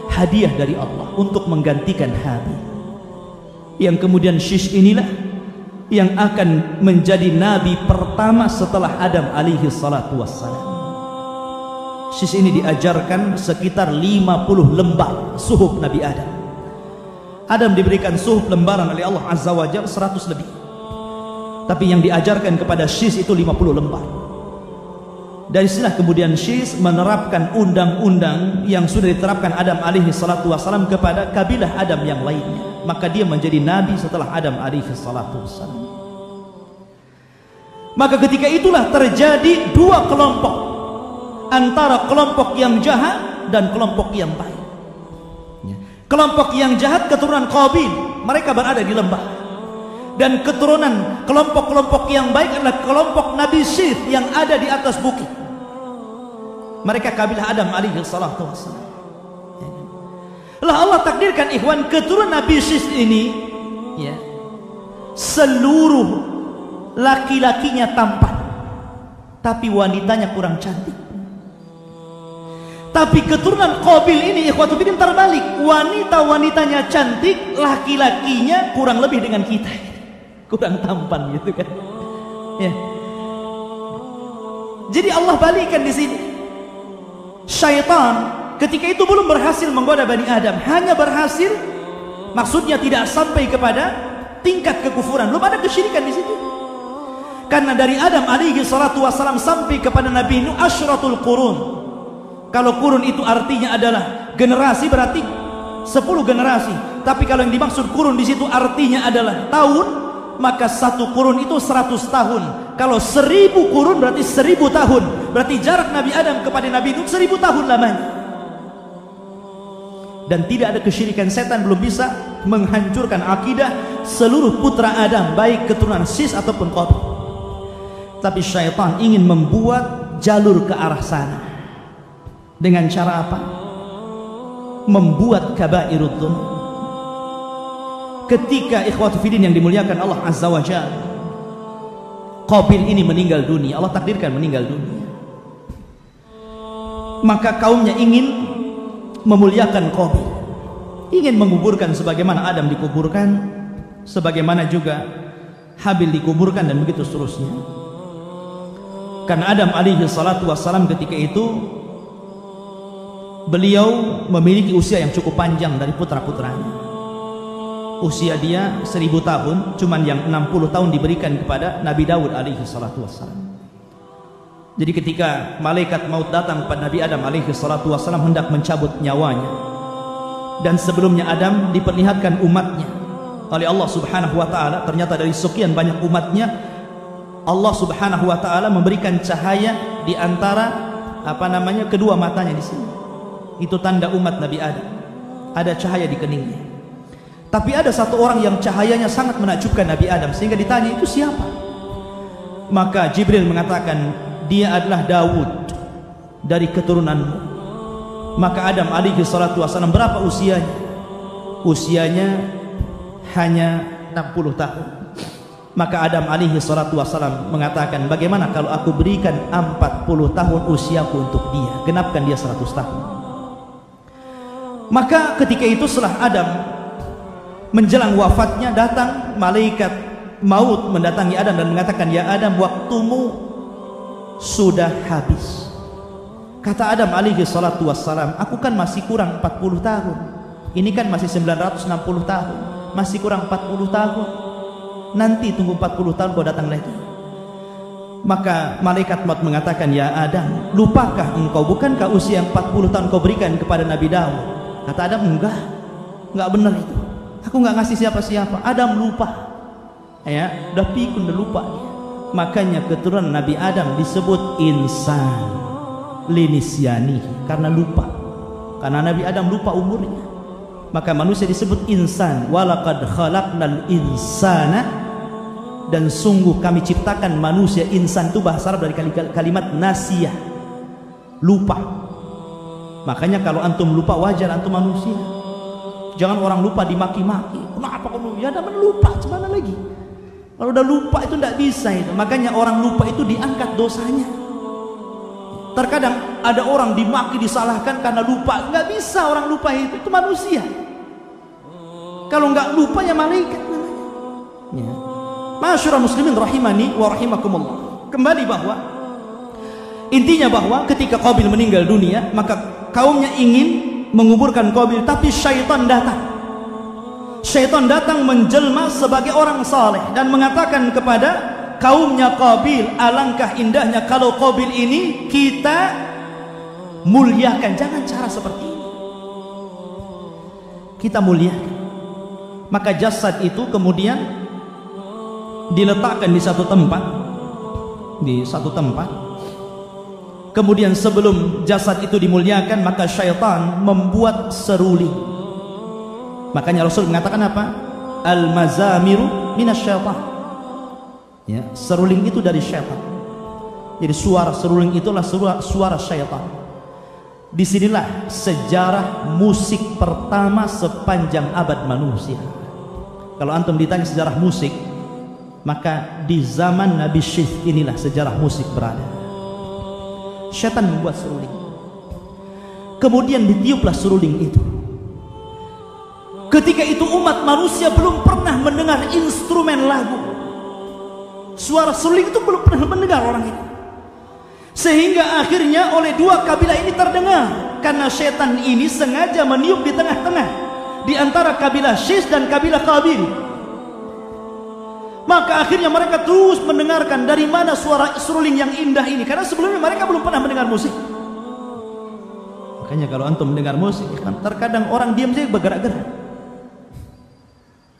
hadiah dari Allah untuk menggantikan Habil. Yang kemudian Syith inilah yang akan menjadi nabi pertama setelah Adam alaihi salatu wassalam. Syith ini diajarkan sekitar 50 lembar suhuf Nabi Adam. Adam diberikan suhuf lembaran oleh Allah Azza wa Jalla 100 lebih. Tapi yang diajarkan kepada Syith itu 50 lembar. Dari sinilah kemudian Syith menerapkan undang-undang yang sudah diterapkan Adam alaihi salatu wassalam kepada kabilah Adam yang lainnya. Maka dia menjadi nabi setelah Adam alaihi salatu wassalam. Maka ketika itulah terjadi 2 kelompok, antara kelompok yang jahat dan kelompok yang baik. Kelompok yang jahat keturunan Qabil, mereka berada di lembah. Dan keturunan kelompok-kelompok yang baik adalah kelompok Nabi Syith yang ada di atas bukit. Mereka kabilah Adam alaihi salatu wassalam. Lah Allah takdirkan ikhwan, keturunan Nabi Syith ini ya, seluruh laki-lakinya tampan, tapi wanitanya kurang cantik. Tapi keturunan Qabil ini ikhwatul fiddin terbalik, wanita-wanitanya cantik, laki-lakinya kurang lebih dengan kita, kurang tampan gitu kan ya. Jadi Allah balikan di sini. Syaitan ketika itu belum berhasil menggoda Bani Adam, hanya berhasil, maksudnya tidak sampai kepada tingkat kekufuran, belum ada kesyirikan di situ. Karena dari Adam alaihi salatu wassalam sampai kepada Nabi Nuh asyratul qurun. Kalau kurun itu artinya adalah generasi, berarti 10 generasi. Tapi kalau yang dimaksud kurun di situ artinya adalah tahun, maka 1 kurun itu 100 tahun. Kalau 1000 kurun berarti 1000 tahun. Berarti jarak Nabi Adam kepada Nabi Nuh 1000 tahun lamanya. Dan tidak ada kesyirikan, setan belum bisa menghancurkan akidah seluruh putra Adam, baik keturunan Syith ataupun Qabil. Tapi syaitan ingin membuat jalur ke arah sana. Dengan cara apa? Membuat kabairud dzunub. Ketika ikhwatul fiddin yang dimuliakan Allah Azza wa Jalla, Qabil ini meninggal dunia, Allah takdirkan meninggal dunia. Maka kaumnya ingin memuliakan Qabil, ingin menguburkan sebagaimana Adam dikuburkan, sebagaimana juga Habil dikuburkan, dan begitu seterusnya. Karena Adam alaihi salatu wassalam ketika itu beliau memiliki usia yang cukup panjang dari putra-putranya. Usia dia 1000 tahun, cuman yang 60 tahun diberikan kepada Nabi Daud alaihi salatu wassalam. Jadi ketika malaikat maut datang kepada Nabi Adam alaihi salatu wassalam hendak mencabut nyawanya, dan sebelumnya Adam diperlihatkan umatnya oleh Allah subhanahu wa ta'ala, ternyata dari sekian banyak umatnya Allah subhanahu wa ta'ala memberikan cahaya di antara kedua matanya di sini. Itu tanda umat Nabi Adam, ada cahaya di keningnya. Tapi ada satu orang yang cahayanya sangat menakjubkan Nabi Adam, sehingga ditanya, itu siapa? Maka Jibril mengatakan, dia adalah Daud dari keturunanmu. Maka Adam alaihi salatu wassalam, berapa usianya? Usianya hanya 60 tahun. Maka Adam alaihi salatu wassalam mengatakan, bagaimana kalau aku berikan 40 tahun usiaku untuk dia, genapkan dia 100 tahun. Maka ketika itu setelah Adam menjelang wafatnya, datang malaikat maut mendatangi Adam dan mengatakan, ya Adam, waktumu sudah habis. Kata Adam alaihi salatu wassalam, aku kan masih kurang 40 tahun. Ini kan masih 960 tahun, masih kurang 40 tahun. Nanti tunggu 40 tahun kau datang lagi. Maka malaikat maut mengatakan, ya Adam, lupakah engkau, bukankah usia 40 tahun kau berikan kepada Nabi Daud? Kata Adam, enggak benar itu. Aku enggak ngasih siapa-siapa. Adam lupa. Ya, udah pikun, udah lupa dia. Makanya keturunan Nabi Adam disebut insan linisyani, karena lupa. Karena Nabi Adam lupa umurnya, maka manusia disebut insan. Walaqad khalaqnal insana, dan sungguh kami ciptakan manusia. Insan itu bahasa Arab dari kalimat nasiyah, lupa. Makanya kalau antum lupa, wajar, antum manusia. Jangan orang lupa dimaki-maki. Kenapa kamu? Ya namanya lupa, gimana lagi? Kalau udah lupa itu tidak bisa itu. Makanya orang lupa itu diangkat dosanya. Terkadang ada orang dimaki, disalahkan karena lupa. Nggak bisa orang lupa itu manusia. Kalau nggak lupa ya malaikat namanya. Ya. Ma'asyiral muslimin rahimani wa rahimakumullah. Kembali bahwa intinya bahwa ketika Qabil meninggal dunia, maka kaumnya ingin menguburkan Qabil, tapi syaitan datang. Syaitan datang menjelma sebagai orang saleh dan mengatakan kepada kaumnya Qabil, alangkah indahnya kalau Qabil ini kita muliakan. Jangan cara seperti ini, kita muliakan. Maka jasad itu kemudian diletakkan di satu tempat. Kemudian sebelum jasad itu dimuliakan, maka syaitan membuat seruling. Makanya Rasul mengatakan apa? Al-mazamiru minasyaitan. Ya, seruling itu dari syaitan. Jadi suara seruling itulah suara syaitan. Disinilah sejarah musik pertama sepanjang abad manusia. Kalau antum ditanya sejarah musik, maka di zaman Nabi Syith inilah sejarah musik berada. Syaitan membuat seruling, kemudian ditiuplah seruling itu. Ketika itu umat manusia belum pernah mendengar instrumen lagu. Suara seruling itu belum pernah mendengar orang itu. Sehingga akhirnya oleh dua kabilah ini terdengar, karena syaitan ini sengaja meniup di tengah-tengah, di antara kabilah Syith dan kabilah Qabil. Maka akhirnya mereka terus mendengarkan dari mana suara seruling yang indah ini, karena sebelumnya mereka belum pernah mendengar musik. Makanya kalau antum mendengar musik, terkadang orang diam saja bergerak-gerak.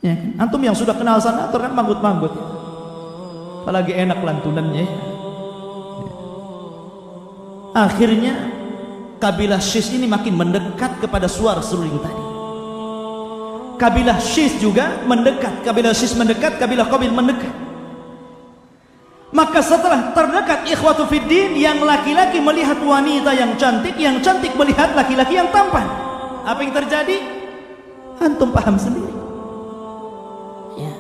Ya, antum yang sudah kenal sanator kan manggut-manggut, apalagi enak lantunannya. Akhirnya kabilah Syith ini makin mendekat kepada suara seruling tadi. Kabilah Syith juga mendekat, kabilah Syith mendekat, kabilah Qabil mendekat. Maka setelah terdekat, ikhwatu fiddin, yang laki-laki melihat wanita yang cantik melihat laki-laki yang tampan. Apa yang terjadi? Antum paham sendiri. Ya.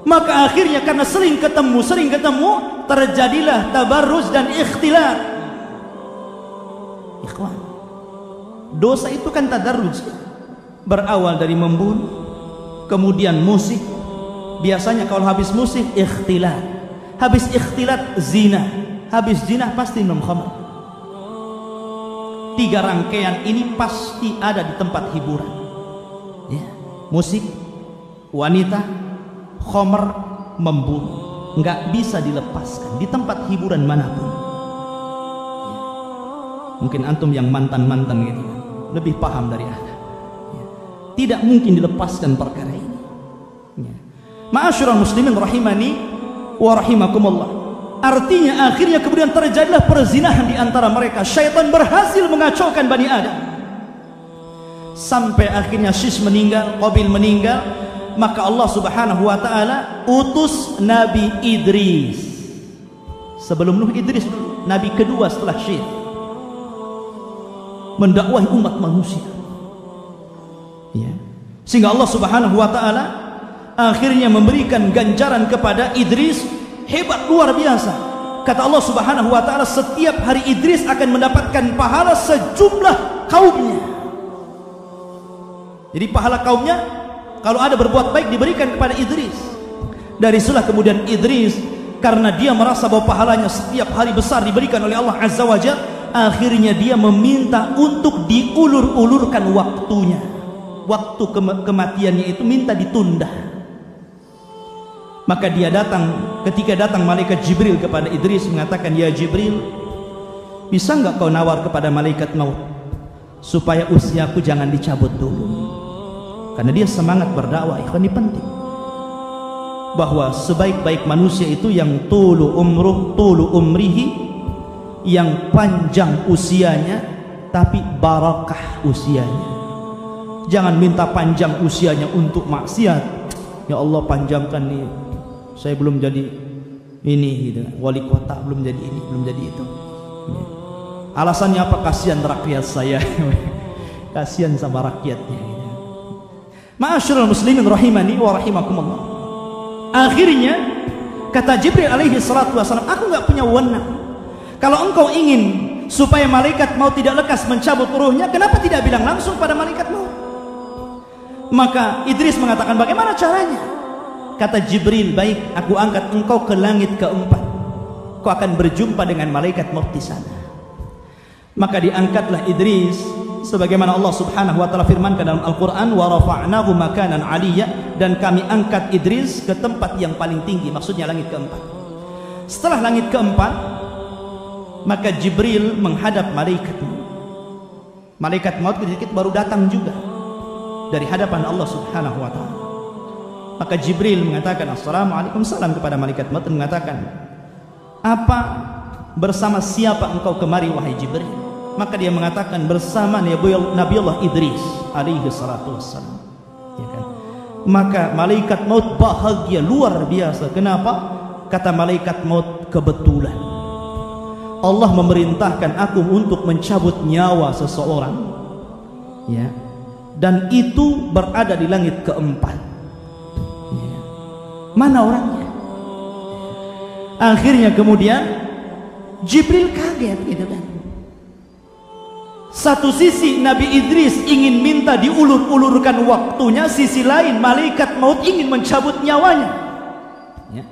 Maka akhirnya karena sering ketemu, terjadilah tabarruz dan ikhtilat. Ikhwan, dosa itu kan tadarruj, berawal dari membunuh, kemudian musik. Biasanya kalau habis musik ikhtilat, habis ikhtilat zina, habis zina pasti minum khamr. 3 rangkaian ini pasti ada di tempat hiburan. Ya. Musik, wanita, khamr, membunuh, nggak bisa dilepaskan di tempat hiburan manapun. Ya. Mungkin antum yang mantan-mantan gitu lebih paham dari Anda. Tidak mungkin dilepaskan perkara ini. Ya. Ma'asyiral muslimin rahimani wa rahimakumullah. Artinya akhirnya kemudian terjadilah perzinahan di antara mereka. Syaitan berhasil mengacaukan Bani Adam. sampai akhirnya Sis meninggal, Qabil meninggal, maka Allah Subhanahu wa taala utus Nabi Idris. Sebelum Nuh, Idris dulu, nabi kedua setelah Syekh, mendakwahi umat manusia. Ya. Sehingga Allah Subhanahu wa taala akhirnya memberikan ganjaran kepada Idris hebat luar biasa. Kata Allah Subhanahu wa taala, setiap hari Idris akan mendapatkan pahala sejumlah kaumnya. Jadi pahala kaumnya kalau ada berbuat baik diberikan kepada Idris. Dari situlah kemudian Idris, karena dia merasa bahwa pahalanya setiap hari besar diberikan oleh Allah Azza wa Jalla, akhirnya dia meminta untuk diulur-ulurkan waktunya. Waktu kematiannya itu minta ditunda. Maka dia datang, ketika datang malaikat Jibril kepada Idris mengatakan, "Ya Jibril, bisa enggak kau nawar kepada malaikat maut supaya usiaku jangan dicabut dulu?" Karena dia semangat berdakwah. Ikhwan, ini penting bahwa sebaik-baik manusia itu yang tulu umrihi, yang panjang usianya tapi barakah usianya. Jangan minta panjang usianya untuk maksiat. Ya Allah, panjangkan nih, saya belum jadi ini gitu, wali kota belum jadi ini, belum jadi itu. Alasannya apa? Kasihan rakyat saya. Kasihan sama rakyatnya gitu. Ma'asyiral muslimin rahimani wa rahimakumullah. Akhirnya kata Jibril alaihi salatu wasallam, aku nggak punya wewenang. Kalau engkau ingin supaya malaikat maut tidak lekas mencabut ruhnya, kenapa tidak bilang langsung pada malaikat maut? Maka Idris mengatakan, bagaimana caranya? Kata Jibril, baik, aku angkat engkau ke langit keempat. Kau akan berjumpa dengan malaikat maut di sana. Maka diangkatlah Idris, sebagaimana Allah Subhanahu wa taala firmankan dalam Al-Qur'an, wa rafa'nahu makanan 'aliyya, dan kami angkat Idris ke tempat yang paling tinggi, maksudnya langit keempat. Setelah langit keempat, maka Jibril menghadap malaikat maut. Malaikat maut sedikit baru datang juga dari hadapan Allah Subhanahu wa taala. Maka Jibril mengatakan, "Assalamualaikum," salam kepada malaikat maut, dan mengatakan, "Apa, bersama siapa engkau kemari wahai Jibril?" Maka dia mengatakan, bersama Nabi Allah Idris alaihi salatu wassalam. Ya kan? Maka malaikat maut bahagia luar biasa. Kenapa? Kata malaikat maut, kebetulan Allah memerintahkan aku untuk mencabut nyawa seseorang, ya, dan itu berada di langit keempat. Ya. Mana orangnya? Akhirnya kemudian Jibril kaget gitu kan. Satu sisi Nabi Idris ingin minta diulur-ulurkan waktunya, sisi lain malaikat maut ingin mencabut nyawanya. Ya.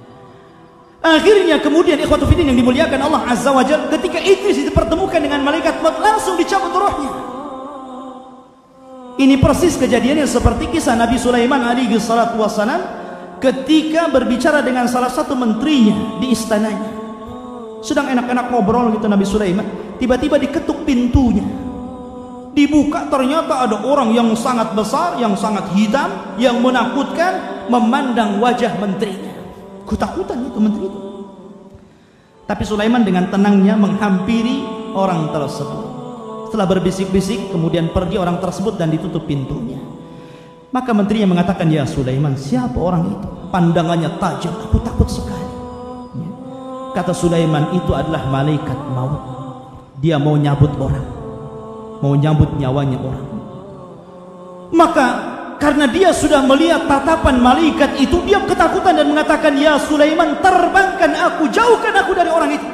Akhirnya kemudian ikhwatu fiddin yang dimuliakan Allah Azza wa Jalla, ketika Idris dipertemukan dengan malaikat maut, langsung dicabut rohnya. Ini persis kejadiannya seperti kisah Nabi Sulaiman alaihi salatu wassalam ketika berbicara dengan salah satu menterinya di istananya. Sedang enak-enak ngobrol gitu Nabi Sulaiman, tiba-tiba diketuk pintunya. Dibuka, ternyata ada orang yang sangat besar, yang sangat hitam, yang menakutkan, memandang wajah menterinya. Ketakutan itu menteri itu. Tapi Sulaiman dengan tenangnya menghampiri orang tersebut. Setelah berbisik-bisik, kemudian pergi orang tersebut dan ditutup pintunya. Maka menterinya mengatakan, "Ya Sulaiman, siapa orang itu? Pandangannya tajam, aku takut sekali." Ya. Kata Sulaiman, itu adalah malaikat maut. Dia mau nyabut orang, mau nyambut nyawanya orang. Maka karena dia sudah melihat tatapan malaikat itu, dia ketakutan dan mengatakan, "Ya Sulaiman, terbangkan aku, jauhkan aku dari orang itu.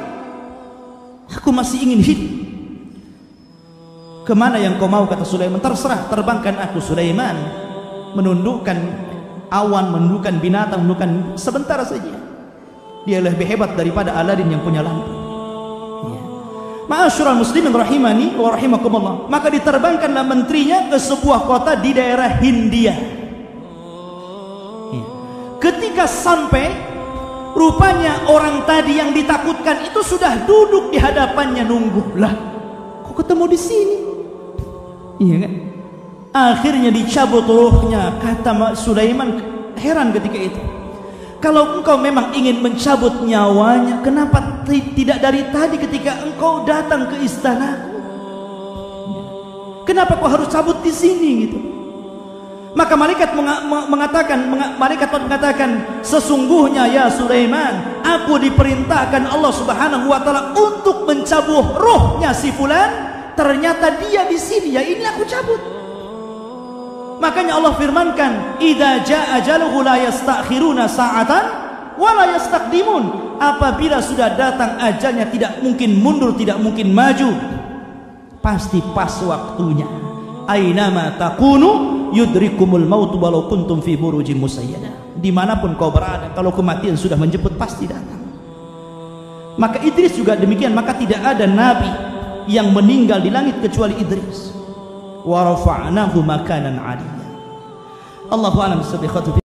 Aku masih ingin hidup." "Kemana yang kau mau?" kata Sulaiman. "Terserah, terbangkan aku." Sulaiman menundukkan awan, menundukkan binatang, menundukkan sebentar saja. Dia lebih hebat daripada Aladin yang punya lampu. Ma'asyiral muslimin rahimani wa rahimakumullah. Maka diterbangkanlah menterinya ke sebuah kota di daerah Hindia. Ketika sampai, rupanya orang tadi yang ditakutkan itu sudah duduk di hadapannya nunggu. Lah, kok ketemu di sini? Iya kan? Akhirnya dicabut ruhnya. Kata Sulaiman heran ketika itu, kalau engkau memang ingin mencabut nyawanya, kenapa tidak dari tadi ketika engkau datang ke istanaku? Kenapa kau harus cabut di sini gitu? Maka malaikat mengatakan, sesungguhnya ya Sulaiman, aku diperintahkan Allah Subhanahu wa taala untuk mencabut rohnya si fulan. Ternyata dia di sini, ya ini aku cabut. Makanya Allah firmankan, idza jaa ajaluhu la yastakhiruna sa'atan wa la yastaqdimun. Apabila sudah datang ajalnya, tidak mungkin mundur, tidak mungkin maju, pasti pas waktunya. Ainama takunu yudrikumul mautu walau kuntum fi burujim musayyadah. Dimanapun kau berada, kalau kematian sudah menjemput, pasti datang. Maka Idris juga demikian. Maka tidak ada nabi yang meninggal di langit kecuali Idris. Wa rafa'nahu makanan 'aliyya. Allahu a'lam bissawab.